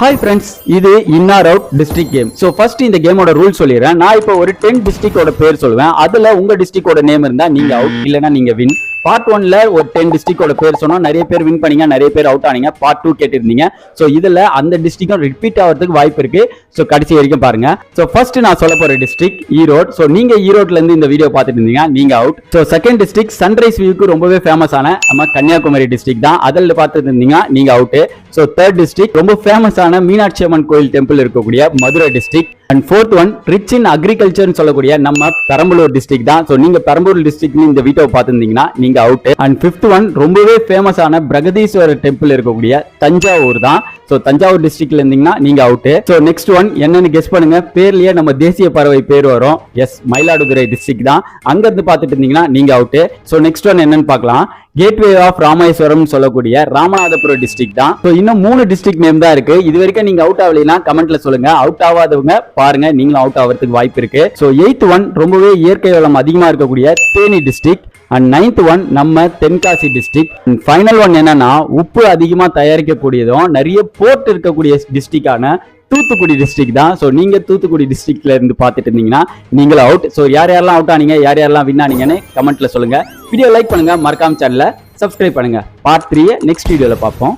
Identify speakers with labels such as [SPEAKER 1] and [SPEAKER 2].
[SPEAKER 1] Hi friends, இது in or out district game. So first இந்த கேமோட ரூல் சொல்லிடுறேன். நான் இப்போ ஒரு 10 டிஸ்ட்ரிக்டோட பேர் சொல்லுவேன். அதுல உங்க டிஸ்ட்ரிக்டோட நேம் இருந்தா நீங்க அவுட், இல்லைன்னா நீங்க வின். பார்ட் 1ல ஒரு 10 டிஸ்ட்ரிக்டோட பேர் சொன்னோம். நிறைய பேர் வின் பண்ணீங்க, நிறைய பேர் அவுட் ஆனீங்க. பார்ட் 2 கேட்டிருந்தீங்க. ஸோ இதுல அந்த டிஸ்ட்ரிக்டும் ரிப்பீட் ஆகிறதுக்கு வாய்ப்பு இருக்கு. ஸோ கடைசி வரைக்கும் பாருங்க. ஸோ ஃபர்ஸ்ட் நான் சொல்ல போற டிஸ்ட்ரிக்ட் ஈரோடு. ஸோ நீங்க ஈரோட்ல இருந்து இந்த வீடியோ பார்த்துட்டு இருந்தீங்க, நீங்க out. So second district sunrise வியூக்கு ரொம்பவே ஃபேமஸான நம்ம கன்னியாகுமரி டிஸ்ட்ரிக்ட் தான். அதில் பார்த்துட்டு இருந்தீங்க, நீங்க அவுட். ஸோ தேர்ட் டிஸ்ட்ரிக்ட் ரொம்ப ஃபேமஸான மீனாட்சி அம்மன் கோயில் டெம்பிள் இருக்கக்கூடிய Madurai district. And fourth one rich in agriculture சொல்லக்கூடிய நம்ம பெரம்பலூர் டிஸ்ட்ரிக்ட் தான். ஸோ நீங்க பெரம்பலூர் டிஸ்ட்ரிக்ட் இந்த வீடியோ பார்த்துருந்தீங்கன்னா நீங்க அவுட். அண்ட் ஃபிஃப்த் ஒன் ரொம்பவே ஃபேமஸான பிரகதீஸ்வரர் டெம்பிள் இருக்கக்கூடிய தஞ்சாவூர் தான். ஸோ தஞ்சாவூர் டிஸ்ட்ரிக்ட்ல இருந்தீங்கன்னா நீங்க அவுட். ஸோ நெக்ஸ்ட் ஒன் என்னன்னு கெஸ் பண்ணுங்க. பேர்லயே நம்ம தேசிய பறவை பேர் வரும். எஸ், மயிலாடுதுறை டிஸ்ட்ரிக்ட் தான். அங்க இருந்து பார்த்துட்டு இருந்தீங்கன்னா நீங்க அவுட். ஸோ நெக்ஸ்ட் ஒன் என்னன்னு பார்க்கலாம். கேட்வே ஆஃப் ராமேஸ்வரம் சொல்லக்கூடிய ராமநாதபுரம் டிஸ்ட்ரிக்ட் தான். ஸோ இன்னும் 3 டிஸ்ட்ரிக்ட் நேம் தான் இருக்கு. இது வரைக்கும் நீங்க அவுட் ஆகலைன்னா கமெண்ட்ல சொல்லுங்க. அவுட் ஆகாதவங்க பாருங்க, நீங்களும் அவுட் ஆகிறதுக்கு வாய்ப்பு இருக்கு. ஸோ 8th ஒன் ரொம்பவே இயற்கை வளம் அதிகமா இருக்கக்கூடிய Theni district. And 9th one நம்ம Tenkasi district. And final one என்னன்னா உப்பு அதிகமா தயாரிக்கக்கூடியதும் நிறைய போர்ட் இருக்கக்கூடிய டிஸ்ட்ரிக்டான தூத்துக்குடி டிஸ்ட்ரிக்ட் தான். ஸோ நீங்க தூத்துக்குடி டிஸ்ட்ரிக்ட்ல இருந்து பார்த்துட்டு இருந்தீங்கன்னா நீங்களும் அவுட். ஸோ யார் யாரெல்லாம் அவுட் ஆனீங்க, யார் யாரெல்லாம் வின் ஆனீங்கன்னு கமெண்ட்ல சொல்லுங்க. வீடியோ லைக் பண்ணுங்க, மறக்காம சேனலை சப்ஸ்கிரைப் பண்ணுங்க. பார்ட் 3 நெக்ஸ்ட் வீடியோல பார்ப்போம்.